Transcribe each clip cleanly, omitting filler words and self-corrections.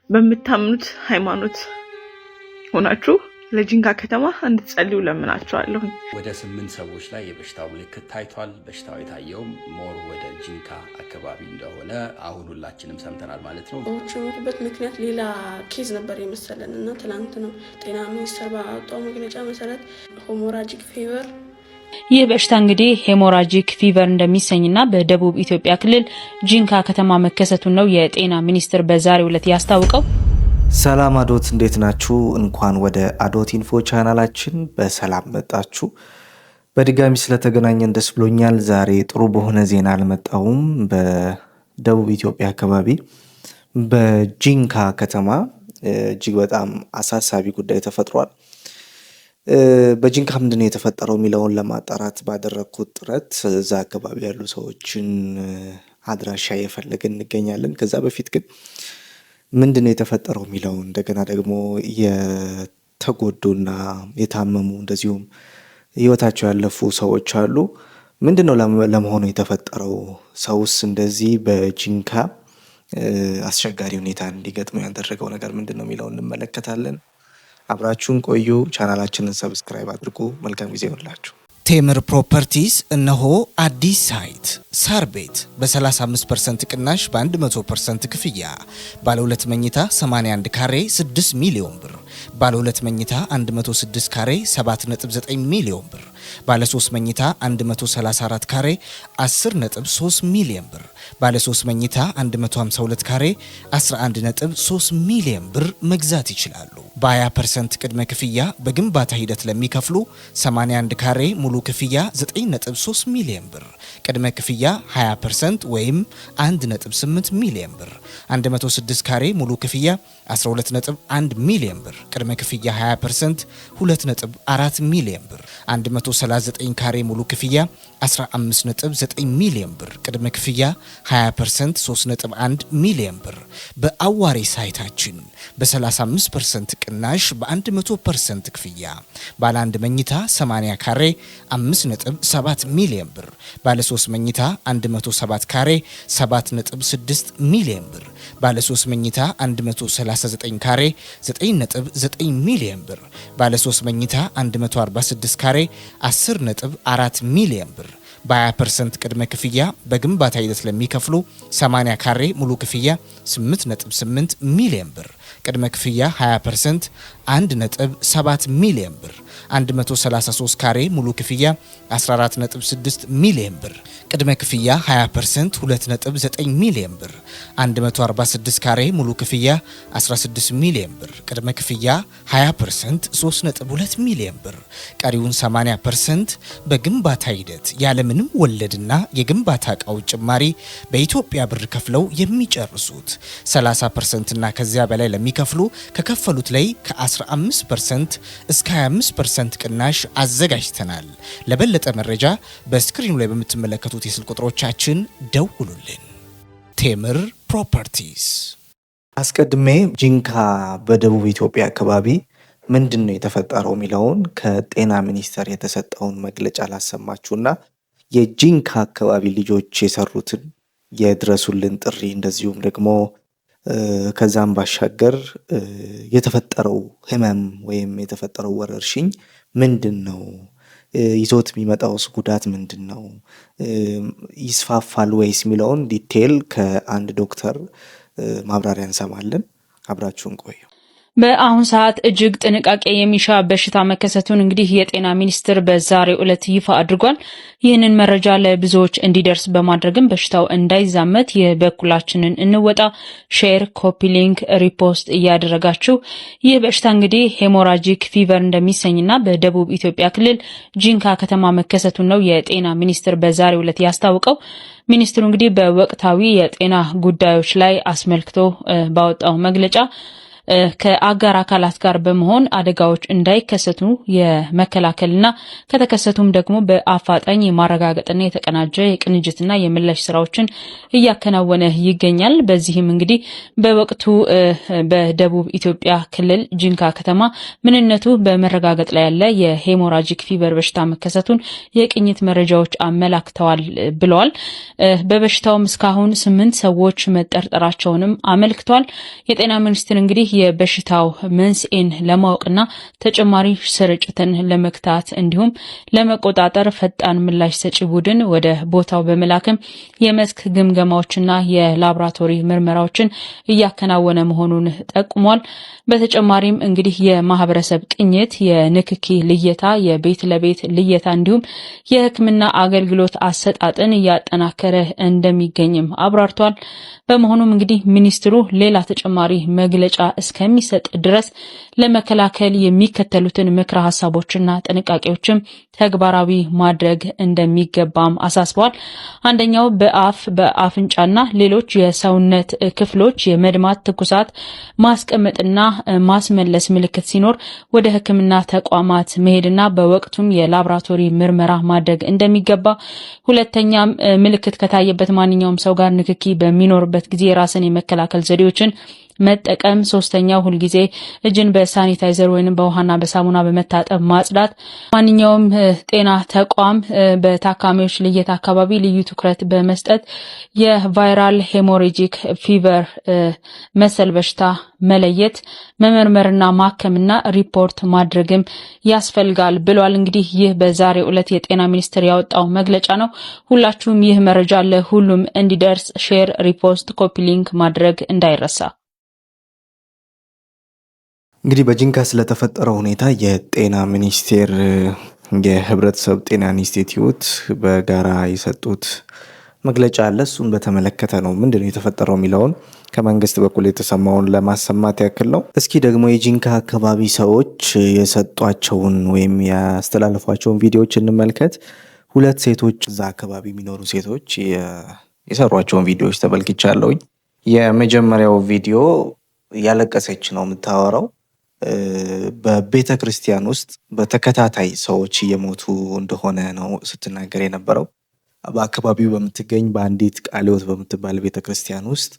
በምታምኑት ሃይማኖት ሆናችሁ ለጂንካ ከተማ እንድትጸልዩ ለምናችኋለሁ። ወደ 8 ሰዎች ላይ የበሽታው ምልክት ታይቷል። በሽታው የታየው ሞር ወደ ጂንካ አካባቢ እንደሆነ አሁን ሁላችንም ሰምተናል ማለት ነው። ሞቱበት ምክንያት ሌላ ኬዝ ነበር የመሰለን እና ትናንት ነው ጤና ሚኒስቴር ባወጣው መግለጫ መሰረት ሄሞራጂክ ፊቨር ይህ በሽታ እንግዲህ ሄሞራጂክ ፊቨር እንደሚሰኝና በደቡብ ኢትዮጵያ ክልል ጂንካ ከተማ መከሰቱን ነው የጤና ሚኒስቴር በዛሬው ዕለት ያስታወቀው። ሰላም አዶት እንዴት ናችሁ? እንኳን ወደ አዶት ኢንፎ ቻናላችን በሰላም መጣችሁ። በድጋሚ ስለተገናኘን ደስ ብሎኛል። ዛሬ ጥሩ በሆነ ዜና አልመጣሁም። በደቡብ ኢትዮጵያ አካባቢ በጂንካ ከተማ እጅግ በጣም አሳሳቢ ጉዳይ ተፈጥሯል። በጂንካ ምንድነው የተፈጠረው የሚለውን ለማጣራት ባደረኩት ጥረት እዛ አካባቢ ያሉ ሰዎችን አድራሻ እየፈለግን እንገኛለን። ከዛ በፊት ግን ምንድነው የተፈጠረው የሚለውን እንደገና ደግሞ የተጎዱና የታመሙ እንደዚሁም ህይወታቸው ያለፉ ሰዎች አሉ። ምንድነው ለመሆኑ የተፈጠረው? ሰውስ እንደዚህ በጂንካ አስቸጋሪ ሁኔታ እንዲገጥመው ያደረገው ነገር ምንድነው የሚለውን እንመለከታለን። አብራችሁን ቆዩ። ቻናላችንን ሰብስክራይብ አድርጉ። መልካም ጊዜ ይሁንላችሁ። ቴምር ፕሮፐርቲስ እነሆ አዲስ ሳይት ሳር ቤት በ35% ቅናሽ በ100% ክፍያ ባለ 2 መኝታ 81 ካሬ 6 ሚሊዮን ብር፣ ባለ 2 መኝታ 106 ካሬ 7.9 ሚሊዮን ብር፣ ባለ 3 መኝታ 134 ካሬ 10.3 ሚሊዮን ብር፣ ባለ 3 መኝታ 152 ካሬ 11.3 ሚሊዮን ብር መግዛት ይችላሉ። በ20% ቅድመ ክፍያ በግንባታ ሂደት ለሚከፍሉ 81 ካሬ ሙሉ ክፍያ 9.3 ሚሊዮን ብር፣ ቅድመ ክፍያ 20% ወይም 1.8 ሚሊዮን ብር፣ 106 ካሬ ሙሉ ክፍያ 12.1 ሚሊዮን ብር፣ ቅድመ ክፍያ 20% 2.4 ሚሊዮን ብር፣ 139 ካሬ ሙሉ ክፍያ 15.9 ሚሊዮን ብር፣ ቅድመ ክፍያ 20% 3.1 ሚሊዮን ብር። በአዋሬ ሳይታችን በ35% ቅናሽ በ100% ክፍያ ባለ 1 መኝታ 80 ካሬ 5.7 ሚሊዮን ብር፣ ባለ 3 መኝታ 107 ካሬ 7.6 ሚሊዮን ብር፣ ባለ 3 መኝታ 139 ካሬ 9.9 ሚሊዮን ብር፣ ባለ 3 መኝታ 146 ካሬ 10.4 ሚሊዮን ብር። በ20% ቅድመ ክፍያ በግንባታ ሂደት ለሚከፍሉ 80 ካሬ ሙሉ ክፍያ 8.8 ሚሊዮን ብር፣ ቅድመ ክፍያ 20% 1.7 ሚሊዮን ብር፣ 133 ካሬ ሙሉ ክፍያ 14.6 ሚሊዮን ብር፣ ቅድመ ክፍያ 20% 2.9 ሚሊዮን ብር፣ 146 ካሬ ሙሉ ክፍያ 16 ሚሊዮን ብር፣ ቅድመ ክፍያ 20% 3.2 ሚሊዮን ብር፣ ቀሪውን 80% በግንባታ ሂደት ያለምንም ወለድና የግንባታ ዕቃው ጭማሪ በኢትዮጵያ ብር ከፍለው የሚጨርሱት 30% እና ከዚያ በላይ ለሚከፍሉ ከከፈሉት ላይ ከ15% እስከ 25% ቅናሽ አዘጋጅተናል። ለበለጠ መረጃ በስክሪኑ ላይ በምትመለከቱት የስልክ ቁጥሮቻችን ደውሉልን። ቴምር ፕሮፐርቲስ። አስቀድሜ ጂንካ በደቡብ ኢትዮጵያ አካባቢ ምንድነው የተፈጠረው የሚለውን ከጤና ሚኒስቴር የተሰጠውን መግለጫ ላሰማችሁና የጂንካ አካባቢ ልጆች የሰሩትን የድረሱልን ጥሪ እንደዚሁም ደግሞ ከዛም ባሻገር የተፈጠረው ህመም ወይም የተፈጠረው ወረርሽኝ ምንድነው? ይዞት የሚመጣውስ ጉዳት ምንድነው? ይስፋፋል ወይስ የሚለውን ዲቴል ከአንድ ዶክተር ማብራሪያ እንሰማለን። አብራችሁን ቆዩ። በአሁን ሰዓት እጅግ ጥንቃቄ የሚሻ በሽታ መከሰቱን እንግዲህ የጤና ሚኒስቴር በዛሬው ዕለት ይፋ አድርጓል። ይህንን መረጃ ለብዙዎች እንዲደርስ በማድረግም በሽታው እንዳይዛመት የበኩላችንን እንወጣ። ሼር፣ ኮፒ ሊንክ፣ ሪፖስት እያደረጋችሁ ይህ በሽታ እንግዲህ ሄሞራጂክ ፊቨር እንደሚሰኝና በደቡብ ኢትዮጵያ ክልል ጂንካ ከተማ መከሰቱን ነው የጤና ሚኒስቴር በዛሬው ዕለት ያስታወቀው። ሚኒስትሩ እንግዲህ በወቅታዊ የጤና ጉዳዮች ላይ አስመልክቶ ባወጣው መግለጫ ከአጋር አካላት ጋር በመሆን አደጋዎች እንዳይከሰቱ የመከላከልና ከተከሰቱም ደግሞ በአፋጣኝ የማረጋገጥና የተቀናጀ የቅንጅትና የምላሽ ስራዎችን እያከናወነ ይገኛል። በዚህም እንግዲህ በወቅቱ በደቡብ ኢትዮጵያ ክልል ጂንካ ከተማ ምንነቱ በመረጋገጥ ላይ ያለ የሄሞራጂክ ፊቨር በሽታ መከሰቱን የቅኝት መረጃዎች አመላክተዋል ብለዋል። በበሽታውም እስካሁን 8 ሰዎች መጠርጠራቸውንም አመልክቷል። የጤና ሚኒስቴር እንግዲህ የበሽታው መንስኤን ለማወቅና ተጨማሪ ስርጭትን ለመክታት እንዲሁም ለመቆጣጠር ፈጣን ምላሽ ሰጪ ቡድን ወደ ቦታው በመላክም የመስክ ግምገማዎችና የላቦራቶሪ ምርመራዎችን እያከናወነ መሆኑን ጠቁሟል። በተጨማሪም እንግዲህ የማህበረሰብ ቅኝት፣ የንክኪ ልየታ፣ የቤት ለቤት ልየታ እንዲሁም የሕክምና አገልግሎት አሰጣጥን እያጠናከረ እንደሚገኝም አብራርቷል። በመሆኑም እንግዲህ ሚኒስትሩ ሌላ ተጨማሪ መግለጫ እስከሚሰጥ ድረስ ለመከላከል የሚከተሉትን ምክረ ሀሳቦችና ጥንቃቄዎችም ተግባራዊ ማድረግ እንደሚገባም አሳስበዋል። አንደኛው በአፍንጫና ሌሎች የሰውነት ክፍሎች የመድማት ትኩሳት ማስቀመጥና ማስመለስ ምልክት ሲኖር ወደ ሕክምና ተቋማት መሄድና በወቅቱም የላቦራቶሪ ምርመራ ማድረግ እንደሚገባ። ሁለተኛም ምልክት ከታየበት ማንኛውም ሰው ጋር ንክኪ በሚኖርበት ጊዜ ራስን የመከላከል ዘዴዎችን መጠቀም። ሶስተኛው ሁልጊዜ እጅን በሳኒታይዘር ወይንም በውሃና በሳሙና በመታጠብ ማጽዳት። ማንኛውም ጤና ተቋም በታካሚዎች ልየት አካባቢ ልዩ ትኩረት በመስጠት የቫይራል ሄሞሬጂክ ፊቨር መሰል በሽታ መለየት፣ መመርመርና ማከምና ሪፖርት ማድረግም ያስፈልጋል ብሏል። እንግዲህ ይህ በዛሬው ዕለት የጤና ሚኒስቴር ያወጣው መግለጫ ነው። ሁላችሁም ይህ መረጃ ለሁሉም እንዲደርስ ሼር፣ ሪፖስት፣ ኮፒ ሊንክ ማድረግ እንዳይረሳ። እንግዲህ በጂንካ ስለተፈጠረው ሁኔታ የጤና ሚኒስቴር የህብረተሰብ ጤና ኢንስቲትዩት በጋራ የሰጡት መግለጫ አለ። እሱን በተመለከተ ነው ምንድነው የተፈጠረው የሚለውን ከመንግስት በኩል የተሰማውን ለማሰማት ያክል ነው። እስኪ ደግሞ የጂንካ አካባቢ ሰዎች የሰጧቸውን ወይም ያስተላለፏቸውን ቪዲዮዎች እንመልከት። 2 ሴቶች እዛ አካባቢ የሚኖሩ ሴቶች የሰሯቸውን ቪዲዮዎች ተመልክቻለሁኝ። የመጀመሪያው ቪዲዮ ያለቀሰች ነው የምታወራው። በቤተ ክርስቲያን ውስጥ በተከታታይ ሰዎች እየሞቱ እንደሆነ ነው ስትናገር የነበረው። በአካባቢው በምትገኝ በአንዲት ቃለ ሕይወት በምትባል ቤተ ክርስቲያን ውስጥ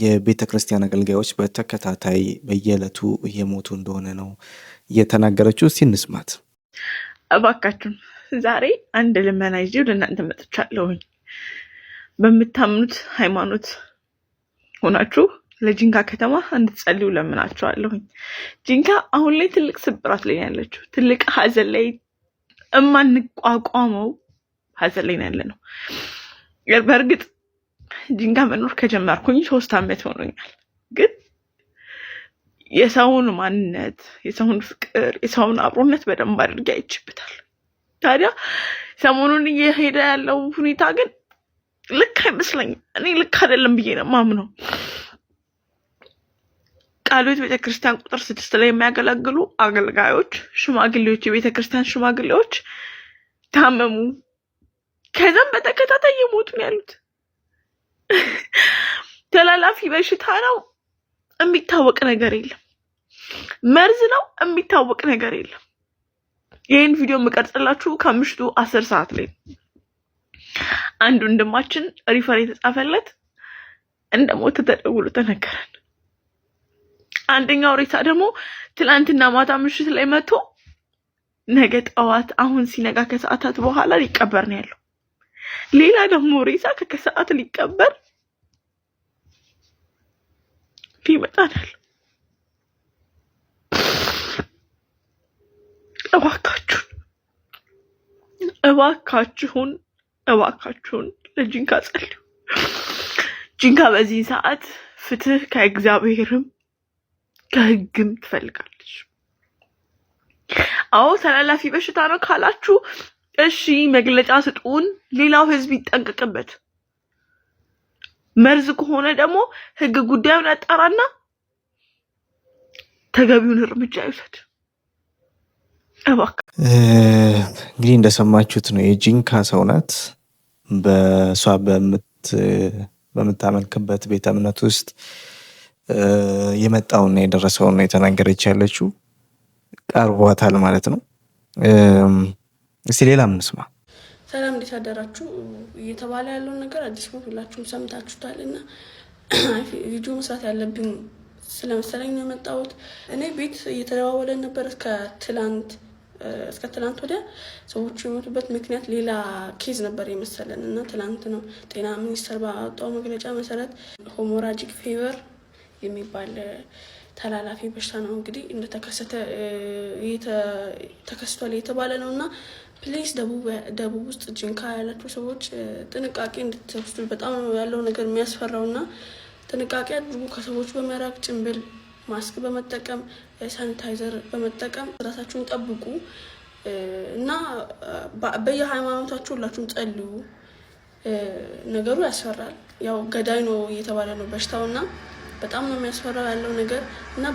የቤተ ክርስቲያን አገልጋዮች በተከታታይ በየዕለቱ እየሞቱ እንደሆነ ነው እየተናገረችው። እስቲ እንስማት። እባካችሁን ዛሬ አንድ ልመና ይዤ ወደ እናንተ መጥቻለሁኝ። በምታምኑት ሃይማኖት ሆናችሁ ለጂንካ ከተማ እንድትጸልዩ ለምናችኋለሁኝ። ጂንካ አሁን ላይ ትልቅ ስብራት ላይ ያለችው፣ ትልቅ ሀዘን ላይ እማንቋቋመው ሀዘን ላይ ያለ ነው። በእርግጥ ጂንካ መኖር ከጀመርኩኝ 3 ዓመት ሆኖኛል። ግን የሰውን ማንነት፣ የሰውን ፍቅር፣ የሰውን አብሮነት በደንብ አድርጌ አይችበታል። ታዲያ ሰሞኑን እየሄደ ያለው ሁኔታ ግን ልክ አይመስለኝም። እኔ ልክ አይደለም ብዬ ነው የማምነው። ቃለ ሕይወት ቤተክርስቲያን ቁጥር 6 ላይ የሚያገለግሉ አገልጋዮች፣ ሽማግሌዎች፣ የቤተክርስቲያን ሽማግሌዎች ታመሙ። ከዛም በተከታታይ እየሞቱ ነው ያሉት። ተላላፊ በሽታ ነው፣ የሚታወቅ ነገር የለም። መርዝ ነው፣ የሚታወቅ ነገር የለም። ይህን ቪዲዮ የምቀርጽላችሁ ከምሽቱ 10 ሰዓት ላይ አንድ ወንድማችን ሪፈር የተጻፈለት እንደሞተ ተደውሎ ተነገረን። አንደኛው ሬሳ ደግሞ ትላንትና ማታ ምሽት ላይ መጥቶ ነገ ጠዋት አሁን ሲነጋ ከሰዓታት በኋላ ሊቀበር ነው ያለው። ሌላ ደግሞ ሬሳ ከሰዓት ሊቀበር ሊመጣናል። እባካችሁን ለጂንካ ጸልዩ። ጂንካ በዚህ ሰዓት ፍትህ ከእግዚአብሔርም ከህግም ትፈልጋለች። አዎ ተላላፊ በሽታ ነው ካላችሁ እሺ መግለጫ ስጡን፣ ሌላው ህዝብ ይጠንቀቅበት። መርዝ ከሆነ ደግሞ ህግ ጉዳዩን ያጣራና ተገቢውን እርምጃ ይውሰድ። እንግዲህ እንደሰማችሁት ነው። የጂንካ ሰው ናት። በሷ በምታመልክበት ቤተ እምነት ውስጥ የመጣውና የደረሰውን ነው የተናገረች ያለችው። ቀርቧታል ማለት ነው። እስቲ ሌላ እንስማ። ሰላም እንዴት አደራችሁ? እየተባለ ያለውን ነገር አዲስ ነው ሁላችሁም ሰምታችሁታል እና ቪዲዮ መስራት ያለብኝ ስለመሰለኝ ነው የመጣሁት። እኔ ቤት እየተደዋወለን ነበር እስከ ትላንት ወዲያ ሰዎቹ የሞቱበት ምክንያት ሌላ ኬዝ ነበር የመሰለን እና ትላንት ነው ጤና ሚኒስቴር ባወጣው መግለጫ መሰረት ሄሞራጂክ ፌቨር የሚባል ተላላፊ በሽታ ነው እንግዲህ እንደተከሰተ ተከስቷል የተባለ ነው እና ፕሌስ ደቡብ ውስጥ ጂንካ ያላችሁ ሰዎች ጥንቃቄ እንድትወስዱ በጣም ያለው ነገር የሚያስፈራው እና ጥንቃቄ አድርጉ። ከሰዎች በመራቅ ጭንብል፣ ማስክ በመጠቀም ሳኒታይዘር በመጠቀም ራሳችሁን ጠብቁ እና በየሃይማኖታችሁ ሁላችሁም ጸልዩ። ነገሩ ያስፈራል። ያው ገዳይ ነው እየተባለ ነው በሽታው እና በጣም ነው የሚያስፈራው ያለው ነገር እና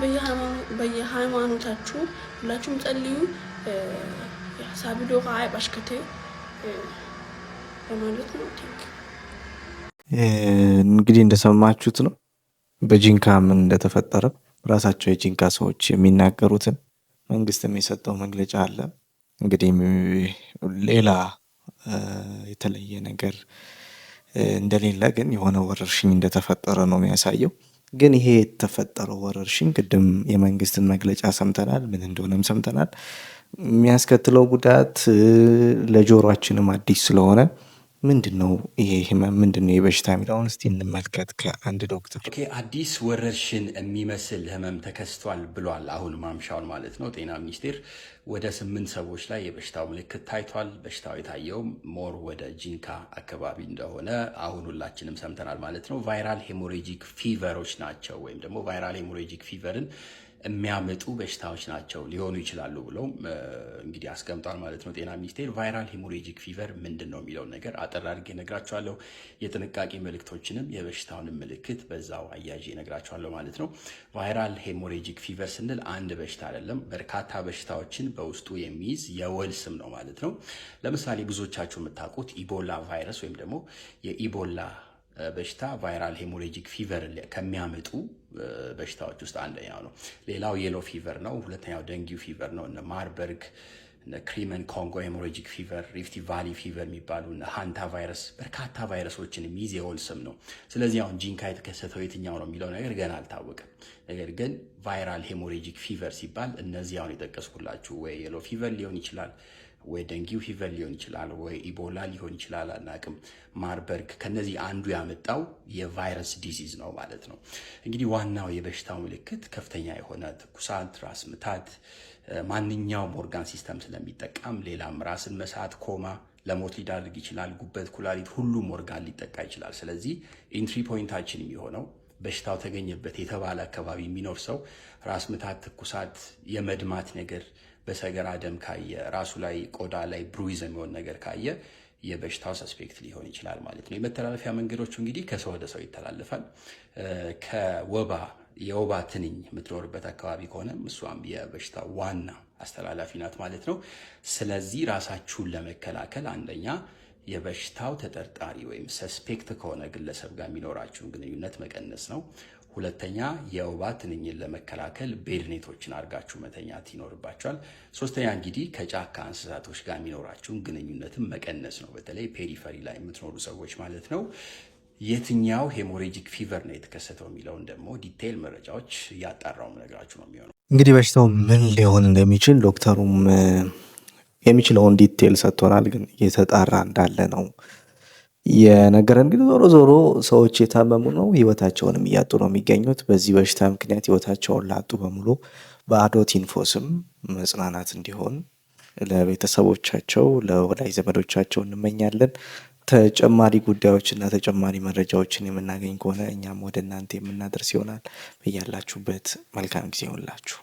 በየሃይማኖታችሁ ሁላችሁም ጸልዩ። ሳቢዶ ሀይ ባሽከቴ በማለት ነው። እንግዲህ እንደሰማችሁት ነው በጂንካ ምን እንደተፈጠረ ራሳቸው የጂንካ ሰዎች የሚናገሩትን መንግስትም የሰጠው መግለጫ አለ። እንግዲህ ሌላ የተለየ ነገር እንደሌለ ግን የሆነ ወረርሽኝ እንደተፈጠረ ነው የሚያሳየው። ግን ይሄ የተፈጠረው ወረርሽኝ ቅድም የመንግስትን መግለጫ ሰምተናል፣ ምን እንደሆነም ሰምተናል። የሚያስከትለው ጉዳት ለጆሮአችንም አዲስ ስለሆነ ምንድነው ይሄ ህመም ምንድነው የበሽታ የሚለውን እስቲ እንመልከት ከአንድ ዶክተር። አዲስ ወረርሽኝ የሚመስል ህመም ተከስቷል ብሏል። አሁን ማምሻውን ማለት ነው ጤና ሚኒስቴር ወደ 8 ሰዎች ላይ የበሽታው ምልክት ታይቷል። በሽታው የታየው ሞር ወደ ጂንካ አካባቢ እንደሆነ አሁን ሁላችንም ሰምተናል ማለት ነው። ቫይራል ሄሞሬጂክ ፊቨሮች ናቸው ወይም ደግሞ ቫይራል ሄሞሬጂክ ፊቨርን የሚያመጡ በሽታዎች ናቸው ሊሆኑ ይችላሉ ብለው እንግዲህ አስቀምጧል ማለት ነው ጤና ሚኒስቴር። ቫይራል ሄሞሬጂክ ፊቨር ምንድን ነው የሚለውን ነገር አጠር አድርጌ እነግራችኋለሁ። የጥንቃቄ ምልክቶችንም የበሽታውንም ምልክት በዛው አያዥ እነግራችኋለሁ ማለት ነው። ቫይራል ሄሞሬጂክ ፊቨር ስንል አንድ በሽታ አይደለም፣ በርካታ በሽታዎችን በውስጡ የሚይዝ የወል ስም ነው ማለት ነው። ለምሳሌ ብዙዎቻችሁ የምታውቁት ኢቦላ ቫይረስ ወይም ደግሞ የኢቦላ በሽታ ቫይራል ሄሞሬጂክ ፊቨር ከሚያመጡ በሽታዎች ውስጥ አንደኛው ነው። ሌላው የሎ ፊቨር ነው። ሁለተኛው ደንጊው ፊቨር ነው። እነ ማርበርግ፣ እነ ክሪመን ኮንጎ ሄሞሬጂክ ፊቨር፣ ሪፍቲ ቫሊ ፊቨር የሚባሉ እነ ሃንታ ቫይረስ በርካታ ቫይረሶችን የሚይዝ የወል ስም ነው። ስለዚህ አሁን ጂንካ የተከሰተው የትኛው ነው የሚለው ነገር ገና አልታወቀም። ነገር ግን ቫይራል ሄሞሬጂክ ፊቨር ሲባል እነዚህ አሁን የጠቀስኩላችሁ ወይ የሎ ፊቨር ሊሆን ይችላል ወይ ደንጊው ፊቨር ሊሆን ይችላል ወይ ኢቦላ ሊሆን ይችላል፣ አናቅም። ማርበርግ ከነዚህ አንዱ ያመጣው የቫይረስ ዲዚዝ ነው ማለት ነው። እንግዲህ ዋናው የበሽታው ምልክት ከፍተኛ የሆነ ትኩሳት፣ ራስ ምታት፣ ማንኛውም ኦርጋን ሲስተም ስለሚጠቃም ሌላም ራስን መሳት፣ ኮማ፣ ለሞት ሊዳርግ ይችላል። ጉበት፣ ኩላሊት፣ ሁሉም ኦርጋን ሊጠቃ ይችላል። ስለዚህ ኢንትሪ ፖይንታችን የሚሆነው በሽታው ተገኘበት የተባለ አካባቢ የሚኖር ሰው ራስ ምታት፣ ትኩሳት፣ የመድማት ነገር በሰገራ ደም ካየ፣ ራሱ ላይ ቆዳ ላይ ብሩይዝ የሚሆን ነገር ካየ የበሽታው ሰስፔክት ሊሆን ይችላል ማለት ነው። የመተላለፊያ መንገዶቹ እንግዲህ ከሰው ወደ ሰው ይተላለፋል። የወባ ትንኝ የምትኖርበት አካባቢ ከሆነም እሷም የበሽታው ዋና አስተላላፊ ናት ማለት ነው። ስለዚህ ራሳችሁን ለመከላከል አንደኛ የበሽታው ተጠርጣሪ ወይም ሰስፔክት ከሆነ ግለሰብ ጋር የሚኖራችሁን ግንኙነት መቀነስ ነው። ሁለተኛ የወባ ትንኝን ለመከላከል ቤድኔቶችን አድርጋችሁ መተኛት ይኖርባችኋል። ሶስተኛ እንግዲህ ከጫካ እንስሳቶች ጋር የሚኖራችሁን ግንኙነትን መቀነስ ነው። በተለይ ፔሪፈሪ ላይ የምትኖሩ ሰዎች ማለት ነው። የትኛው ሄሞሬጂክ ፊቨር ነው የተከሰተው የሚለውን ደግሞ ዲቴይል መረጃዎች እያጣራው ነገራችሁ ነው የሚሆነው። እንግዲህ በሽታው ምን ሊሆን እንደሚችል ዶክተሩም የሚችለውን ዲቴይል ሰጥቶናል፣ ግን እየተጣራ እንዳለ ነው የነገረን። ግን ዞሮ ዞሮ ሰዎች የታመሙ ነው፣ ህይወታቸውንም እያጡ ነው የሚገኙት። በዚህ በሽታ ምክንያት ህይወታቸውን ላጡ በሙሉ በአዶት ኢንፎ ስም መጽናናት እንዲሆን ለቤተሰቦቻቸው ለወዳጅ ዘመዶቻቸው እንመኛለን። ተጨማሪ ጉዳዮችና ተጨማሪ መረጃዎችን የምናገኝ ከሆነ እኛም ወደ እናንተ የምናደርስ ይሆናል። በያላችሁበት መልካም ጊዜ ይሁንላችሁ።